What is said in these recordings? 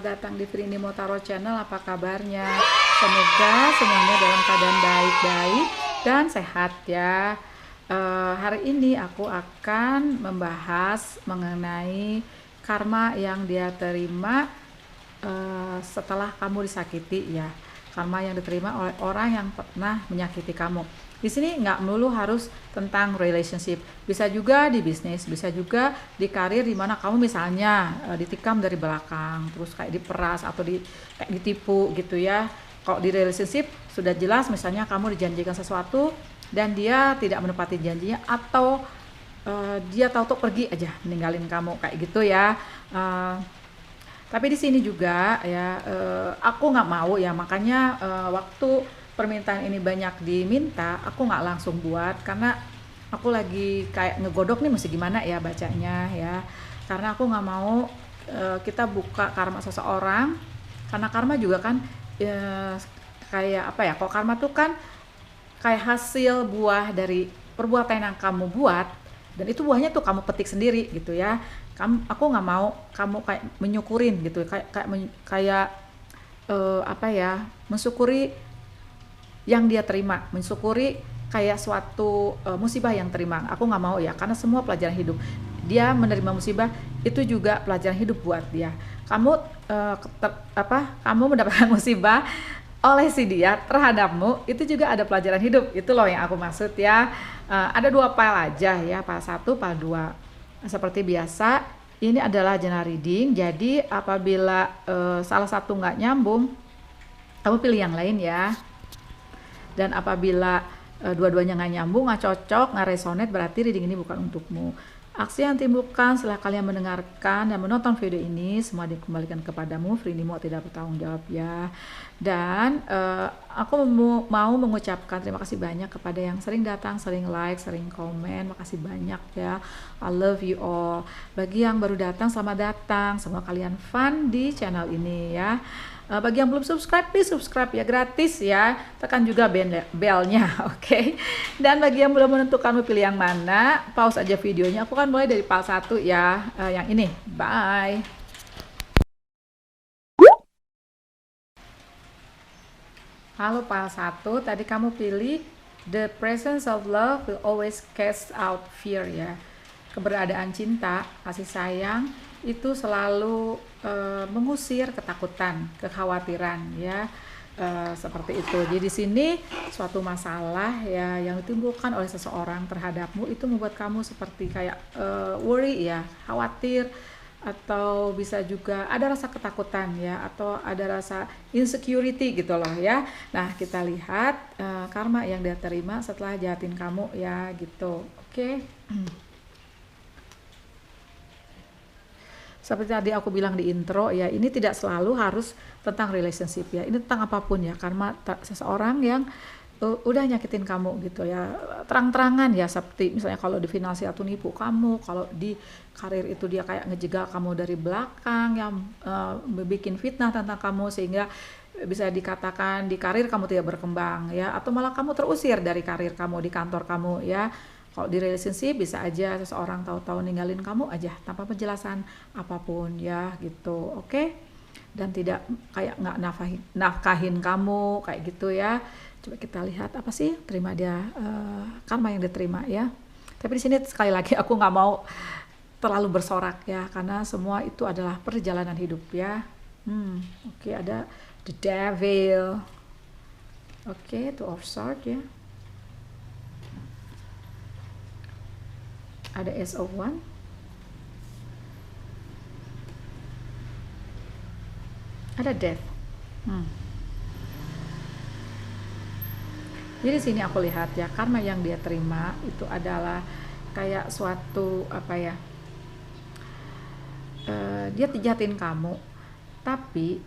selamat datang di Frindimo Tarot Channel. Apa kabarnya? Semoga semuanya dalam keadaan baik-baik dan sehat ya. Hari ini aku akan membahas mengenai karma yang dia terima setelah kamu disakiti ya. Karma yang diterima oleh orang yang pernah menyakiti kamu. Di sini nggak melulu harus tentang relationship, bisa juga di bisnis, bisa juga di karir, di mana kamu misalnya ditikam dari belakang, terus kayak diperas atau kayak ditipu gitu ya. Kalau di relationship sudah jelas, misalnya kamu dijanjikan sesuatu dan dia tidak menepati janjinya, atau dia tahu-tahu pergi aja meninggalin kamu kayak gitu ya. Tapi di sini juga ya, aku nggak mau ya, makanya waktu permintaan ini banyak diminta, aku nggak langsung buat, karena aku lagi kayak ngegodok nih mesti gimana ya bacanya ya. Karena aku nggak mau kita buka karma seseorang, karena karma juga kan kayak apa ya, kalau karma tuh kan kayak hasil buah dari perbuatan yang kamu buat, dan itu buahnya tuh kamu petik sendiri gitu ya. Aku nggak mau kamu kayak menyukurin gitu, kayak apa ya, mensyukuri yang dia terima, mensyukuri kayak suatu musibah yang terima. Aku nggak mau ya, karena semua pelajaran hidup. Dia menerima musibah itu juga pelajaran hidup buat dia. Kamu kamu mendapatkan musibah oleh si dia terhadapmu, itu juga ada pelajaran hidup. Itu loh yang aku maksud ya. Ada 2 file aja ya, file 1, file 2. Seperti biasa, ini adalah general reading. Jadi apabila salah satu nggak nyambung, kamu pilih yang lain ya. Dan apabila dua-duanya nggak nyambung, nggak cocok, nggak resonate, berarti reading ini bukan untukmu. Aksi yang timbulkan setelah kalian mendengarkan dan menonton video ini semua dikembalikan kepadamu. Frindimo tidak bertanggung jawab ya. Dan aku mau mengucapkan terima kasih banyak kepada yang sering datang, sering like, sering komen. Makasih banyak ya. I love you all. Bagi yang baru datang, selamat datang. Semoga kalian fun di channel ini ya. Bagi yang belum subscribe, please subscribe ya, gratis ya. Tekan juga belnya, oke. Dan bagi yang belum menentukan mau pilih yang mana, pause aja videonya. Aku kan mulai dari file 1 ya, yang ini. Bye. Halo file 1, tadi kamu pilih the presence of love will always cast out fear ya. Keberadaan cinta, kasih sayang itu selalu mengusir ketakutan, kekhawatiran ya, seperti itu. Jadi di sini suatu masalah ya yang ditimbulkan oleh seseorang terhadapmu itu membuat kamu seperti kayak worry ya, khawatir, atau bisa juga ada rasa ketakutan ya, atau ada rasa insecurity gitu loh ya. Nah, kita lihat karma yang dia terima setelah jahatin kamu ya gitu. Oke. Seperti tadi aku bilang di intro ya, ini tidak selalu harus tentang relationship ya, ini tentang apapun ya. Karma seseorang yang udah nyakitin kamu gitu ya, terang-terangan ya, seperti misalnya kalau di finansial tuh nipu kamu, kalau di karir itu dia kayak ngejegal kamu dari belakang, yang bikin fitnah tentang kamu sehingga bisa dikatakan di karir kamu tidak berkembang ya, atau malah kamu terusir dari karir kamu, di kantor kamu ya. Kalau di relationship bisa aja seseorang tahu-tahu ninggalin kamu aja tanpa penjelasan apapun ya gitu, oke? Dan tidak kayak nggak nafkahin kamu kayak gitu ya. Coba kita lihat apa sih terima dia, karma yang diterima ya. Tapi di sini sekali lagi aku nggak mau terlalu bersorak ya, karena semua itu adalah perjalanan hidup ya. Oke, ada the devil. Oke, two of swords ya. Ada Ace of Wands, ada Death. Jadi sini aku lihat ya, karma yang dia terima itu adalah kayak suatu apa ya, dia jahatin kamu, tapi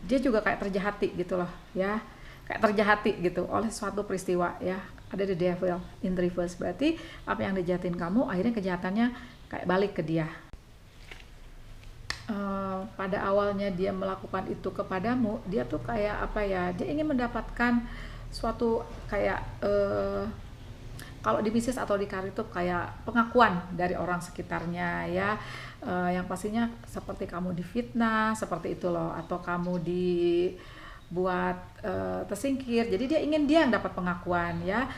dia juga kayak terjahati gitu loh ya, kayak terjahati gitu oleh suatu peristiwa ya. Ada the devil in reverse, berarti apa yang dijahatin kamu akhirnya kejahatannya kayak balik ke dia. Pada awalnya dia melakukan itu kepadamu, dia tuh kayak apa ya, dia ingin mendapatkan suatu kayak Kalau di bisnis atau di karir itu kayak pengakuan dari orang sekitarnya ya. Yang pastinya seperti kamu difitnah seperti itu loh, atau kamu dibuat tersingkir. Jadi dia yang dapat pengakuan ya.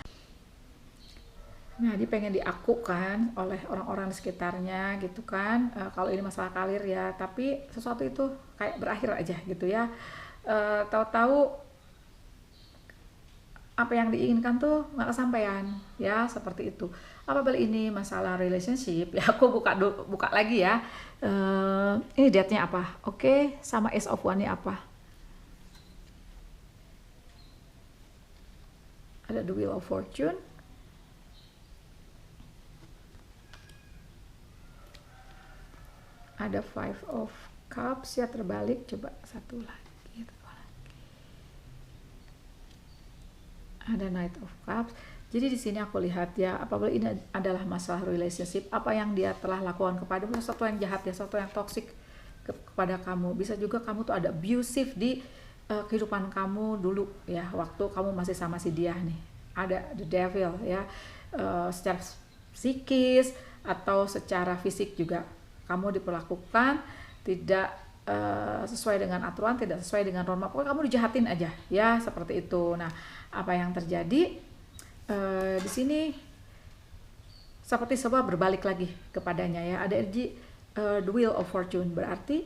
Nah, dia pengen diaku kan oleh orang-orang di sekitarnya gitu kan. Kalau ini masalah karir ya, tapi sesuatu itu kayak berakhir aja gitu ya. Tahu-tahu apa yang diinginkan tuh nggak kesampaian ya, seperti itu. Apabila ini masalah relationship ya, aku buka lagi ya. Ini date-nya apa? Oke, sama Ace of One-nya apa? Ada The Wheel of Fortune. Ada Five of Cups ya, terbalik. Coba satu lagi. Ada Knight of Cups. Jadi di sini aku lihat ya, apabila ini adalah masalah relationship, apa yang dia telah lakukan kepadamu, sesuatu yang jahat ya, sesuatu yang toksik kepada kamu. Bisa juga kamu tuh ada abusive di kehidupan kamu dulu ya, waktu kamu masih sama si dia nih. Ada the devil ya, secara psikis atau secara fisik juga kamu diperlakukan tidak sesuai dengan aturan, tidak sesuai dengan norma, pokoknya kamu dijahatin aja ya, seperti itu. Nah, apa yang terjadi di sini seperti sebuah berbalik lagi kepadanya ya. Ada energi the wheel of fortune, berarti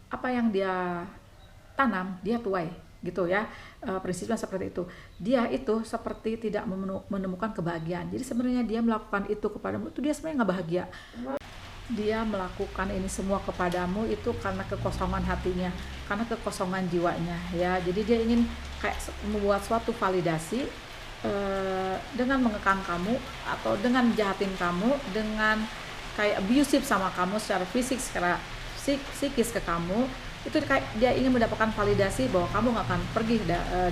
apa yang dia tanam dia tuai gitu ya. Prinsipnya seperti itu. Dia itu seperti tidak menemukan kebahagiaan. Jadi sebenarnya dia melakukan itu kepadamu itu dia sebenarnya nggak bahagia. Dia melakukan ini semua kepadamu itu karena kekosongan hatinya, karena kekosongan jiwanya ya. Jadi dia ingin kayak membuat suatu validasi dengan mengekang kamu atau dengan jahatin kamu, dengan kayak abusive sama kamu secara fisik, secara psikis ke kamu. Itu kayak dia ingin mendapatkan validasi bahwa kamu nggak akan pergi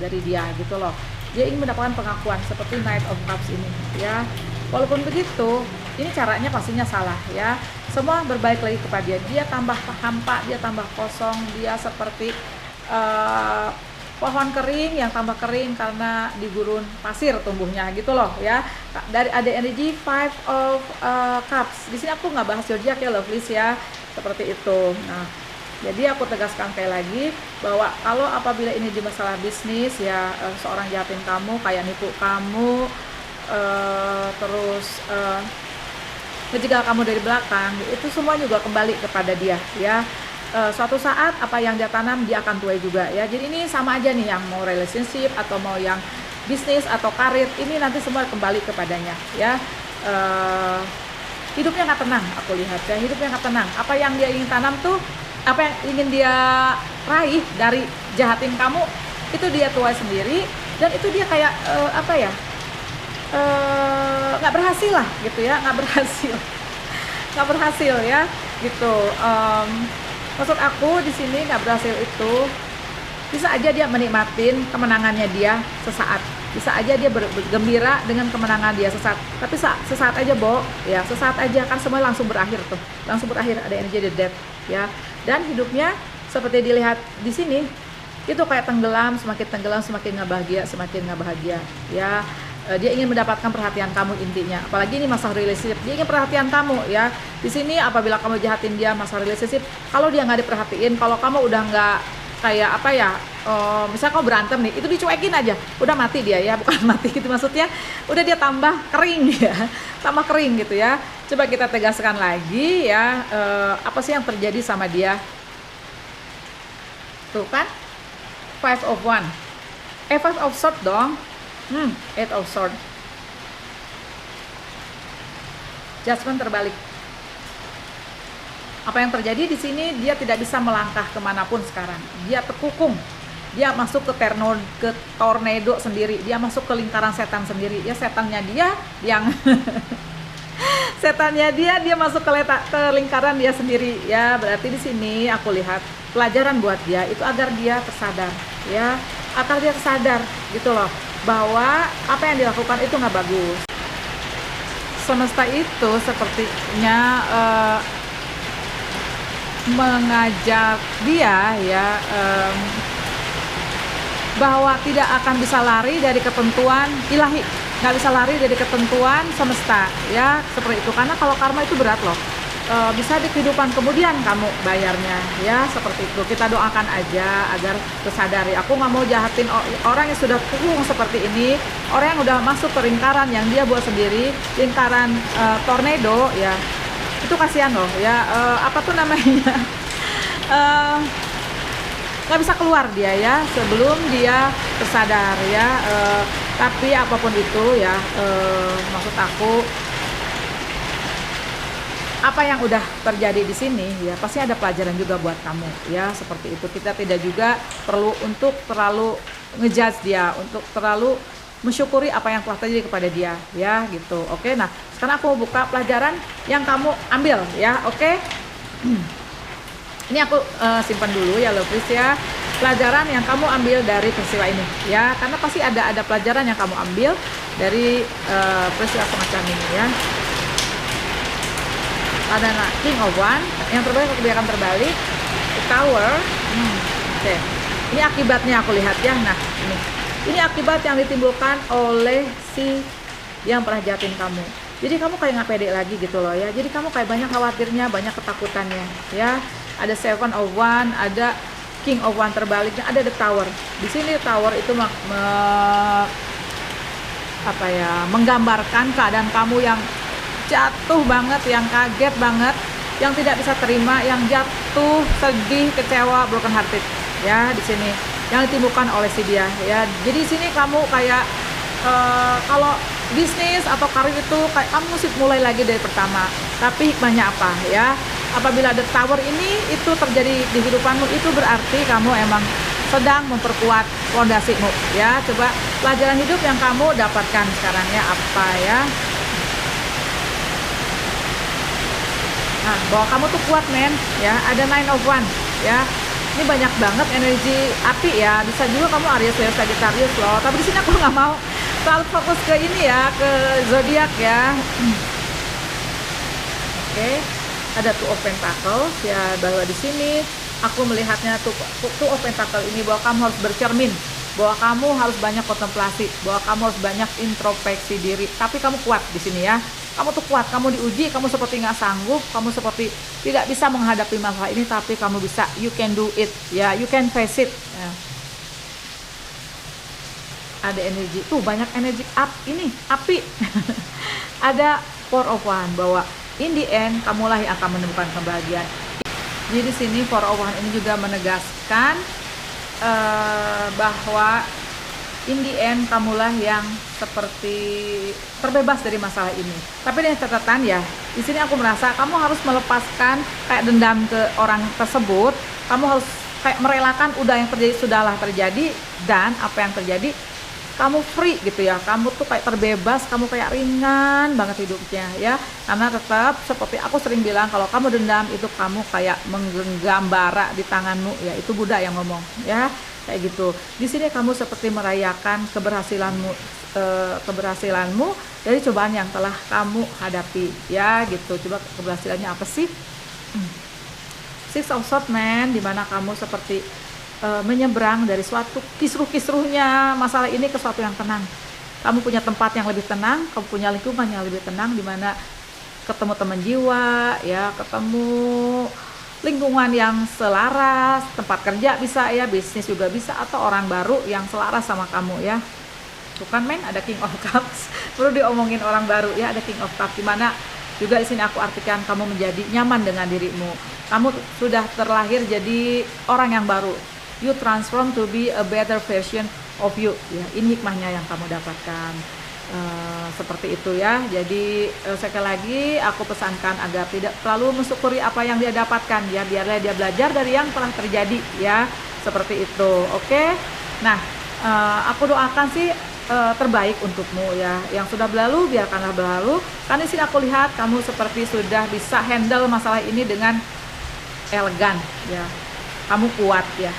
dari dia gitu loh. Dia ingin mendapatkan pengakuan seperti Knight of Cups ini ya. Walaupun begitu, ini caranya pastinya salah ya. Semua berbalik lagi kepada dia. Dia tambah hampa, dia tambah kosong, dia seperti pohon kering yang tambah kering karena di gurun pasir tumbuhnya gitu loh ya. Dari ada energi Five of Cups. Di sini aku nggak bahas zodiak ya, lovelies ya, seperti itu. Nah, jadi aku tegaskan sekali lagi bahwa kalau apabila ini di masalah bisnis ya, seorang jahatin kamu, kayak nipu kamu, terus ngejegal kamu dari belakang, itu semua juga kembali kepada dia ya. Suatu saat apa yang dia tanam dia akan tuai juga ya. Jadi ini sama aja nih, yang mau relationship atau mau yang bisnis atau karir, ini nanti semua kembali kepadanya ya. Hidupnya nggak tenang, aku lihat ya, hidupnya nggak tenang. Apa yang dia ingin tanam tuh, apa yang ingin dia raih dari jahatin kamu, itu dia tuai sendiri, dan itu dia kayak nggak berhasil lah gitu ya, nggak berhasil ya gitu. Maksud aku di sini nggak berhasil itu bisa aja dia menikmatin kemenangannya dia sesaat, bisa aja dia bergembira dengan kemenangan dia sesaat, tapi sesaat aja ya, sesaat aja, kan semua langsung berakhir tuh, langsung berakhir. Ada energi the death ya, dan hidupnya seperti dilihat di sini itu kayak tenggelam semakin nggak bahagia ya. Dia ingin mendapatkan perhatian kamu intinya, apalagi ini masalah relationship, dia ingin perhatian kamu ya. Di sini apabila kamu jahatin dia masalah relationship, kalau dia nggak diperhatiin, kalau kamu udah nggak kayak misalnya kamu berantem nih, itu dicuekin aja, udah mati dia ya, bukan mati gitu maksudnya, udah dia tambah kering ya, tambah kering gitu ya. Coba kita tegaskan lagi ya, apa sih yang terjadi sama dia tuh kan, Five of One, Five of Swords dong. Eight of Swords. Judgment terbalik. Apa yang terjadi di sini, dia tidak bisa melangkah kemanapun sekarang. Dia terkukung. Dia masuk ke tornado sendiri. Dia masuk ke lingkaran setan sendiri. Ya, setannya dia yang dia masuk ke lingkaran dia sendiri. Ya, berarti di sini aku lihat pelajaran buat dia itu agar dia tersadar. Ya, agar dia tersadar gitu loh, bahwa apa yang dilakukan itu nggak bagus. Semesta itu sepertinya mengajak dia ya, bahwa tidak akan bisa lari dari ketentuan ilahi nggak bisa lari dari ketentuan semesta ya, seperti itu. Karena kalau karma itu berat loh, bisa di kehidupan kemudian kamu bayarnya ya, seperti itu. Kita doakan aja agar tersadari. Aku nggak mau jahatin orang yang sudah kurung seperti ini, orang yang udah masuk ke lingkaran yang dia buat sendiri, lingkaran tornado ya, itu kasihan loh ya. Apa tuh namanya, nggak bisa keluar dia ya sebelum dia tersadar ya. Tapi apapun itu ya, maksud aku, apa yang udah terjadi di sini ya pasti ada pelajaran juga buat kamu ya, seperti itu. Kita tidak juga perlu untuk terlalu ngejudge dia, untuk terlalu mensyukuri apa yang telah terjadi kepada dia ya, gitu. Oke, nah sekarang aku mau buka pelajaran yang kamu ambil ya. Oke. Ini aku simpan dulu ya Lovers ya, pelajaran yang kamu ambil dari peristiwa ini ya, karena pasti ada pelajaran yang kamu ambil dari peristiwa semacam ini ya. Ada King of Wands, yang terbalik kebijakan terbalik, The Tower. Oke. Ini akibatnya aku lihat ya. Nah, ini akibat yang ditimbulkan oleh si yang pernah jahatin kamu. Jadi kamu kayak nggak pede lagi gitu loh ya. Jadi kamu kayak banyak khawatirnya, banyak ketakutannya ya. Ada Seven of Wands, ada King of Wands terbaliknya, ada The Tower. Di sini Tower itu menggambarkan keadaan kamu yang jatuh banget, yang kaget banget, yang tidak bisa terima, yang jatuh, sedih, kecewa, broken hearted ya. Di sini yang ditimbulkan oleh si dia ya. Jadi di sini kamu kayak kalau bisnis atau karir itu kayak kamu mesti mulai lagi dari pertama. Tapi hikmahnya apa ya? Apabila The Tower ini itu terjadi di kehidupanmu, itu berarti kamu emang sedang memperkuat fondasimu ya. Coba pelajaran hidup yang kamu dapatkan sekarang ya apa ya? Nah, bahwa kamu tuh kuat men ya. Ada Nine of Wands ya. Ini banyak banget energi api ya. Bisa juga kamu Aries, Leo, Sagittarius loh. Tapi di sini aku nggak mau terlalu fokus ke ini ya, ke zodiak ya. Oke. Ada Two of Pentacles ya, bahwa di sini aku melihatnya Two of Pentacles ini bahwa kamu harus bercermin, bahwa kamu harus banyak kontemplasi, bahwa kamu harus banyak introspeksi diri. Tapi kamu kuat di sini ya. Kamu tuh kuat, kamu diuji, kamu seperti nggak sanggup, kamu seperti tidak bisa menghadapi masalah ini, tapi kamu bisa, you can do it, ya, you can face it. Ya. Ada energi, tuh banyak energi api. Ada Four of Wands, bahwa in the end, kamulah yang akan menemukan kebahagiaan. Jadi di sini Four of Wands ini juga menegaskan bahwa in the end kamulah yang seperti terbebas dari masalah ini. Tapi dengan catatan ya, di sini aku merasa kamu harus melepaskan kayak dendam ke orang tersebut. Kamu harus kayak merelakan udah yang terjadi sudahlah terjadi, dan apa yang terjadi kamu free gitu ya. Kamu tuh kayak terbebas, kamu kayak ringan banget hidupnya ya. Karena tetap seperti aku sering bilang, kalau kamu dendam itu kamu kayak menggenggam bara di tanganmu ya. Itu Buddha yang ngomong ya. Kayak gitu. Di sini kamu seperti merayakan keberhasilanmu dari cobaan yang telah kamu hadapi ya, gitu. Coba keberhasilannya apa sih? Six of Swords man, dimana kamu seperti menyeberang dari suatu kisruh-kisruhnya masalah ini ke suatu yang tenang. Kamu punya tempat yang lebih tenang, kamu punya lingkungan yang lebih tenang, dimana ketemu teman jiwa ya, ketemu lingkungan yang selaras, tempat kerja bisa ya, bisnis juga bisa, atau orang baru yang selaras sama kamu ya. Bukan men, ada King of Cups. Perlu diomongin orang baru ya, ada King of Cups, dimana juga di sini aku artikan kamu menjadi nyaman dengan dirimu. Kamu sudah terlahir jadi orang yang baru. You transform to be a better version of you ya. Ini hikmahnya yang kamu dapatkan. Seperti itu ya. Jadi sekali lagi aku pesankan agar tidak terlalu mensyukuri apa yang dia dapatkan ya, biarlah dia belajar dari yang telah terjadi ya, seperti itu. Oke. Nah, aku doakan sih terbaik untukmu ya. Yang sudah berlalu biarkanlah berlalu. Karena di sini aku lihat kamu seperti sudah bisa handle masalah ini dengan elegan ya. Kamu kuat ya.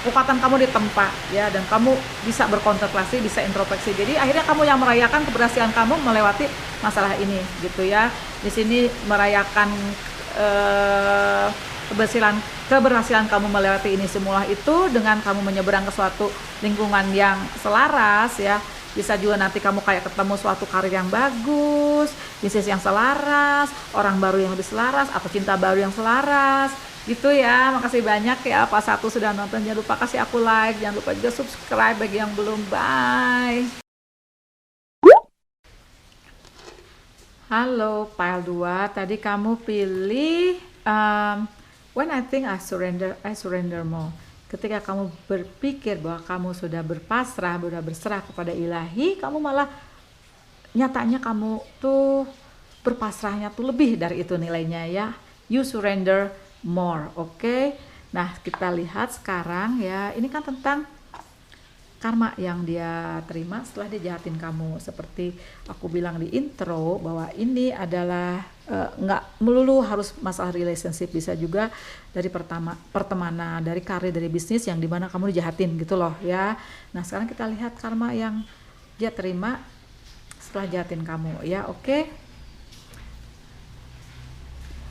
Kekuatan kamu ditempa ya, dan kamu bisa berkontemplasi, bisa introspeksi. Jadi akhirnya kamu yang merayakan keberhasilan kamu melewati masalah ini gitu ya. Di sini merayakan keberhasilan kamu melewati ini semua itu dengan kamu menyeberang ke suatu lingkungan yang selaras ya. Bisa juga nanti kamu kayak ketemu suatu karir yang bagus, bisnis yang selaras, orang baru yang lebih selaras, atau cinta baru yang selaras gitu ya. Makasih banyak ya Pak Satu sudah nonton. Jangan lupa kasih aku like, jangan lupa juga subscribe bagi yang belum. Bye. Halo Pile 2, tadi kamu pilih when I think I surrender more. Ketika kamu berpikir bahwa kamu sudah berpasrah, sudah berserah kepada ilahi, kamu malah nyatanya kamu tuh berpasrahnya tuh lebih dari itu nilainya ya. You surrender more, oke? Nah, kita lihat sekarang ya, ini kan tentang karma yang dia terima setelah dia jahatin kamu. Seperti aku bilang di intro bahwa ini adalah nggak melulu harus masalah relationship, bisa juga dari pertemanan, dari karir, dari bisnis yang dimana kamu dijahatin gitu loh ya. Nah sekarang kita lihat karma yang dia terima setelah jahatin kamu ya, oke?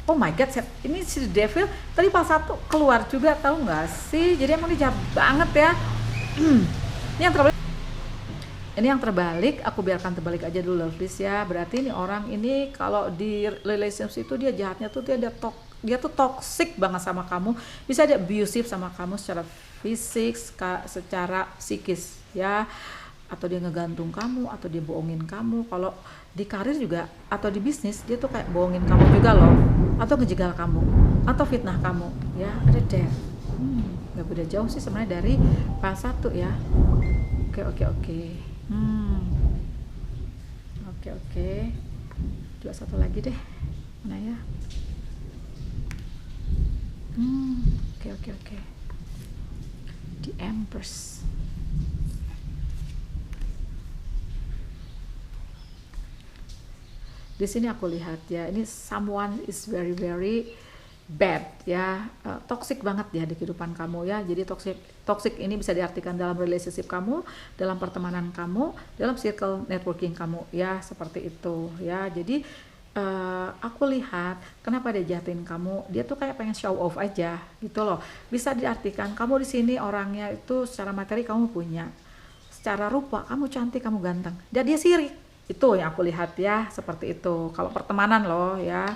Oh my god, ini si devil tadi pas satu keluar juga, tahu nggak sih? Jadi emang dia jahat banget ya. Ini yang terbalik, aku biarkan terbalik aja dulu lovelies ya. Berarti ini orang ini kalau di relationship itu dia jahatnya tuh dia tuh toxic banget sama kamu. Bisa dia abusive sama kamu secara fisik, secara psikis ya. Atau dia ngegantung kamu, atau dia bohongin kamu. Kalau di karir juga atau di bisnis dia tuh kayak bohongin kamu juga loh. Atau ngejegal kamu, atau fitnah kamu ya. Ada deh. Gak beda jauh sih sebenarnya dari pas satu ya. Oke. Oke. Dua satu lagi deh. Mana ya? Oke. The Empress. Di sini aku lihat ya, ini someone is very bad ya, toxic banget ya di kehidupan kamu ya. Jadi toxic ini bisa diartikan dalam relationship kamu, dalam pertemanan kamu, dalam circle networking kamu ya, seperti itu ya. Jadi aku lihat kenapa dia jahatin kamu, dia tuh kayak pengen show off aja gitu loh. Bisa diartikan kamu di sini orangnya itu secara materi kamu punya, secara rupa kamu cantik, kamu ganteng, dan dia sirik. Itu yang aku lihat ya, seperti itu kalau pertemanan loh ya.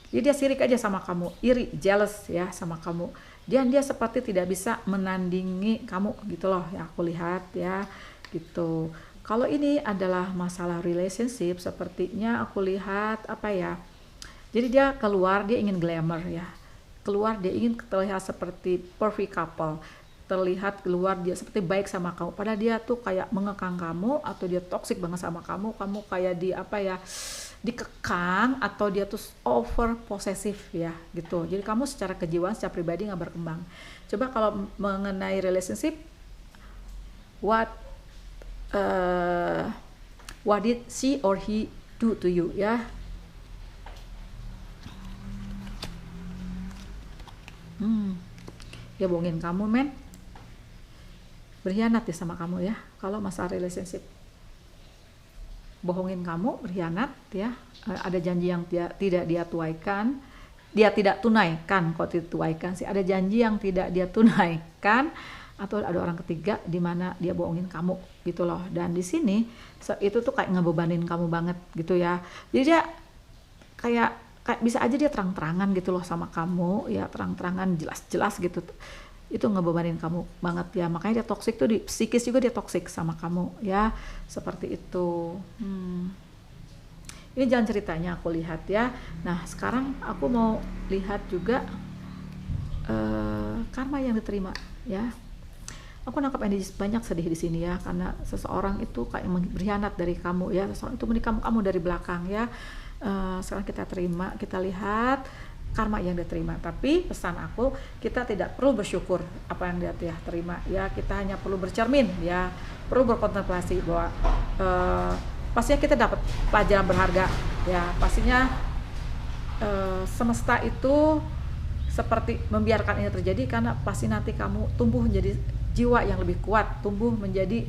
Jadi dia sirik aja sama kamu, iri, jealous ya sama kamu. Dan dia seperti tidak bisa menandingi kamu gitu loh, yang aku lihat ya gitu. Kalau ini adalah masalah relationship, sepertinya aku lihat apa ya. Jadi dia keluar, dia ingin glamour ya. Keluar dia ingin terlihat seperti perfect couple. Terlihat keluar dia seperti baik sama kamu, padahal dia tuh kayak mengekang kamu, atau dia toxic banget sama kamu kayak di apa ya, dikekang, atau dia tuh over posesif ya gitu. Jadi kamu secara kejiwaan, secara pribadi nggak berkembang. Coba kalau mengenai relationship, what did she or he do to you ya? Dia bohongin kamu men, berkhianat ya sama kamu ya. Kalau masalah relationship, bohongin kamu, berkhianat ya. Ada janji yang tidak dia tunaikan, kok tidak tunaikan sih, ada janji yang tidak dia tunaikan, atau ada orang ketiga di mana dia bohongin kamu gitu loh. Dan di sini itu tuh kayak ngebebanin kamu banget gitu ya. Jadi dia kayak bisa aja dia terang-terangan gitu loh sama kamu ya, terang-terangan jelas-jelas gitu. Itu ngebebanin kamu banget ya. Makanya dia toksik tuh, di psikis juga dia toksik sama kamu ya, seperti itu. Ini jalan ceritanya aku lihat ya. Nah sekarang aku mau lihat juga karma yang diterima ya. Aku nangkap energi banyak sedih di sini ya, karena seseorang itu kayak berkhianat dari kamu ya. Seseorang itu menikam kamu dari belakang ya. Sekarang kita lihat karma yang diterima. Tapi pesan aku, kita tidak perlu bersyukur apa yang dia terima ya. Kita hanya perlu bercermin ya, perlu berkontemplasi bahwa pastinya kita dapat pelajaran berharga ya. Pastinya semesta itu seperti membiarkan ini terjadi karena pasti nanti kamu tumbuh menjadi jiwa yang lebih kuat, tumbuh menjadi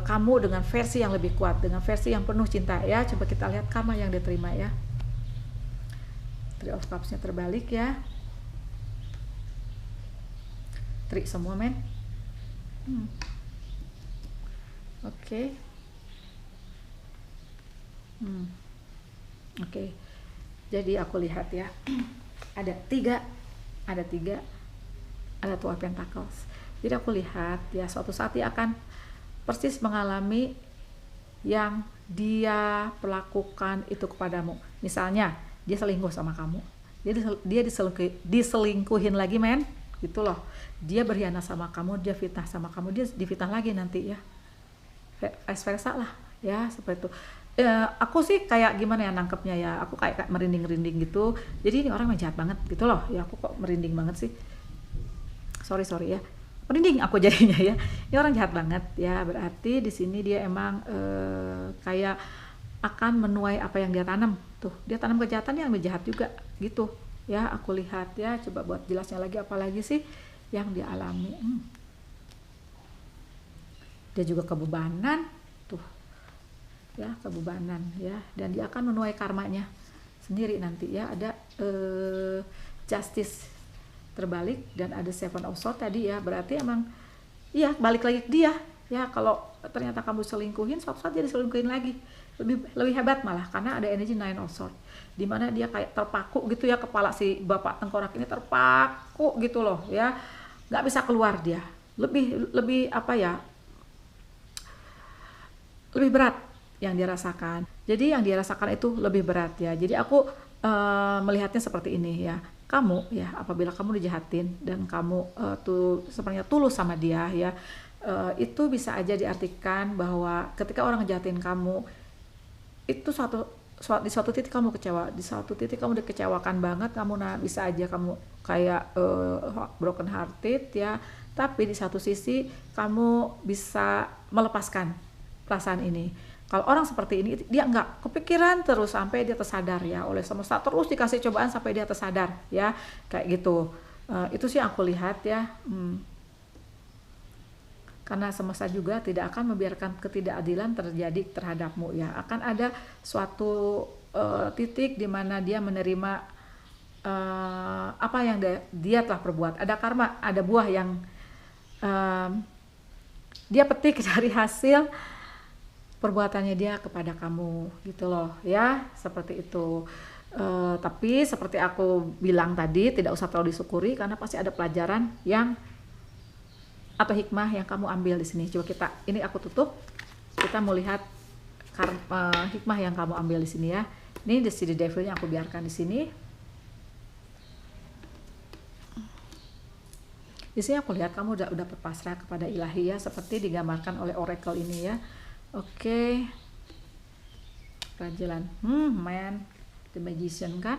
kamu dengan versi yang lebih kuat, dengan versi yang penuh cinta ya. Coba kita lihat karma yang diterima ya. Three of Cups-nya terbalik ya. Trik semua men. Oke. Oke. Jadi aku lihat ya, ada tiga, ada tiga, ada Two of Pentacles. Jadi aku lihat ya, suatu saat dia akan persis mengalami yang dia perlakukan itu kepadamu. Misalnya dia selingkuh sama kamu, dia diselingkuhin lagi men, gitu loh. Dia berkhianat sama kamu, dia fitnah sama kamu, dia difitnah lagi nanti ya, vice versa lah ya, seperti itu. Aku sih kayak gimana ya nangkepnya ya, aku kayak merinding-rinding gitu. Jadi ini orang jahat banget gitu loh ya, aku kok merinding banget sih, sorry ya, merinding aku jadinya ya. Ini orang jahat banget ya, berarti di sini dia emang kayak akan menuai apa yang dia tanam. Tuh, dia tanam kejahatan yang jahat juga gitu ya, aku lihat ya. Coba buat jelasnya lagi, apalagi sih yang dia alami. Dia juga kebebanan tuh ya, kebebanan ya, dan dia akan menuai karmanya sendiri nanti ya. Ada justice terbalik dan ada Seven of Swords tadi ya, berarti emang iya balik lagi ke dia ya. Kalau ternyata kamu selingkuhin, suatu saat dia diselingkuhin lagi, lebih hebat malah, karena ada energi Nine of Swords, dimana dia kayak terpaku gitu ya, kepala si bapak tengkorak ini terpaku gitu loh ya, nggak bisa keluar dia. Lebih apa ya, lebih berat yang dia rasakan. Jadi yang dia rasakan itu lebih berat ya. Jadi aku melihatnya seperti ini ya. Kamu ya, apabila kamu dijahatin dan kamu tuh sebenarnya tulus sama dia ya, itu bisa aja diartikan bahwa ketika orang ngejahatin kamu itu di suatu titik kamu kecewa, di suatu titik kamu dikecewakan banget, kamu bisa aja kamu kayak broken hearted ya. Tapi di satu sisi kamu bisa melepaskan perasaan ini. Kalau orang seperti ini, dia nggak kepikiran terus sampai dia tersadar ya, oleh semesta terus dikasih cobaan sampai dia tersadar ya, kayak gitu. Itu sih aku lihat ya. Karena semesta juga tidak akan membiarkan ketidakadilan terjadi terhadapmu ya. Akan ada suatu titik di mana dia menerima apa yang dia telah perbuat. Ada karma, ada buah yang dia petik dari hasil perbuatannya dia kepada kamu gitu loh ya, seperti itu. Tapi seperti aku bilang tadi, tidak usah terlalu disyukuri karena pasti ada pelajaran yang atau hikmah yang kamu ambil di sini. Coba ini aku tutup, kita mau lihat hikmah yang kamu ambil di sini ya. Ini the devil yang aku biarkan di sini. Di sini aku lihat kamu udah berpasrah kepada ilahi ya, seperti digambarkan oleh oracle ini ya. Oke. Rajulan. Man, the magician kan?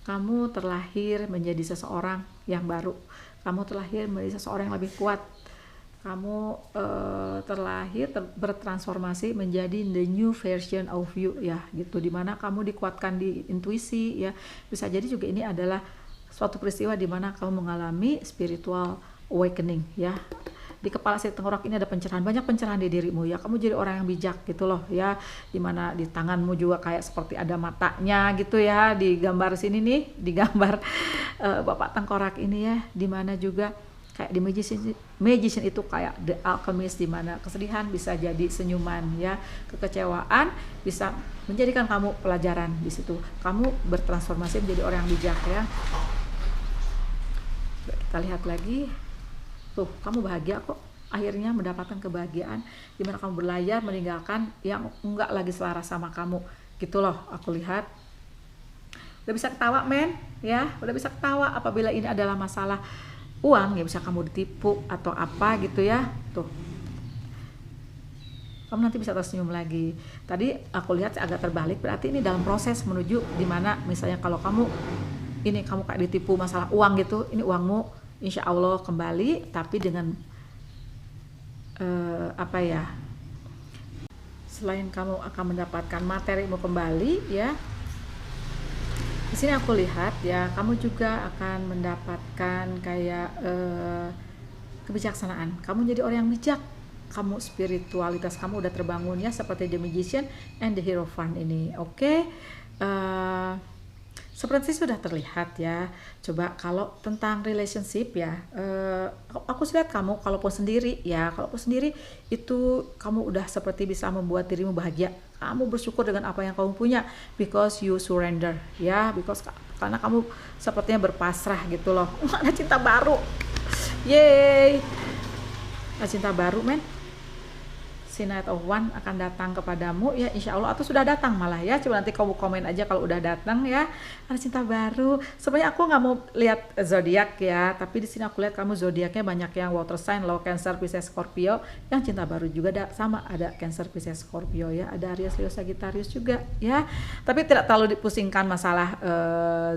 Kamu terlahir menjadi seseorang yang baru. Kamu terlahir menjadi seseorang yang lebih kuat. Kamu terlahir bertransformasi menjadi the new version of you ya, gitu. Dimana kamu dikuatkan di intuisi ya. Bisa jadi juga ini adalah suatu peristiwa dimana kamu mengalami spiritual awakening ya. Di kepala si tengkorak ini ada pencerahan, banyak pencerahan di dirimu ya. Kamu jadi orang yang bijak gitu loh ya. Dimana di tanganmu juga kayak seperti ada matanya gitu ya. Di gambar sini nih, di gambar bapak tengkorak ini ya. Dimana juga kayak di magician itu kayak the alchemist, dimana kesedihan bisa jadi senyuman ya. Kekecewaan bisa menjadikan kamu pelajaran di situ. Kamu bertransformasi menjadi orang yang bijak ya. Kita lihat lagi. Tuh, kamu bahagia kok, akhirnya mendapatkan kebahagiaan dimana kamu berlayar meninggalkan yang enggak lagi selaras sama kamu gitu loh. Aku lihat udah bisa ketawa men ya, udah bisa ketawa. Apabila ini adalah masalah uang ya, bisa kamu ditipu atau apa gitu ya. Tuh, kamu nanti bisa tersenyum lagi. Tadi aku lihat agak terbalik, berarti ini dalam proses menuju dimana misalnya kalau kamu kayak ditipu masalah uang gitu, ini uangmu insya Allah kembali, tapi dengan selain kamu akan mendapatkan materimu kembali ya, di sini aku lihat ya, kamu juga akan mendapatkan kayak kebijaksanaan. Kamu jadi orang yang bijak, kamu spiritualitas kamu udah terbangun ya, seperti the magician and the hierophant ini. Oke. Seperti sudah terlihat ya. Coba kalau tentang relationship ya, aku lihat kamu kalaupun sendiri itu kamu udah seperti bisa membuat dirimu bahagia. Kamu bersyukur dengan apa yang kamu punya because you surrender ya, karena kamu sepertinya berpasrah gitu loh. Ada cinta baru. Yeay. Ada cinta baru, men. Si Night of One akan datang kepadamu ya, insya Allah, atau sudah datang malah ya. Coba nanti kamu komen aja kalau udah datang ya. Ada cinta baru. Sebenarnya aku nggak mau lihat zodiak ya, tapi di sini aku lihat kamu zodiaknya banyak yang water sign, low Cancer, Pisces, Scorpio. Yang cinta baru juga sama, ada Cancer, Pisces, Scorpio ya, ada Aries, Leo, Sagittarius juga ya. Tapi tidak terlalu dipusingkan masalah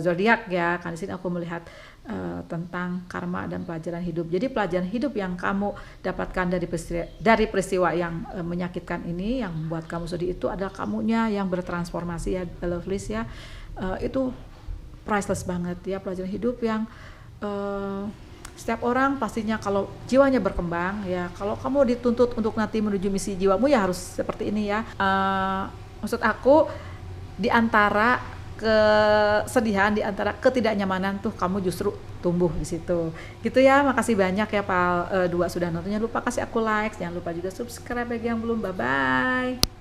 zodiak ya. Kan di sini aku melihat tentang karma dan pelajaran hidup. Jadi pelajaran hidup yang kamu dapatkan dari peristiwa yang menyakitkan ini, yang membuat kamu sedih, itu adalah kamunya yang bertransformasi ya, lovelies ya. Itu priceless banget ya, pelajaran hidup yang setiap orang pastinya kalau jiwanya berkembang ya, kalau kamu dituntut untuk nanti menuju misi jiwamu ya harus seperti ini ya. Maksud aku, di antara kesedihan, di antara ketidaknyamanan tuh kamu justru tumbuh di situ. Gitu ya. Makasih banyak ya Pal 2 sudah nonton. Jangan lupa kasih aku like, jangan lupa juga subscribe bagi yang belum. Bye bye.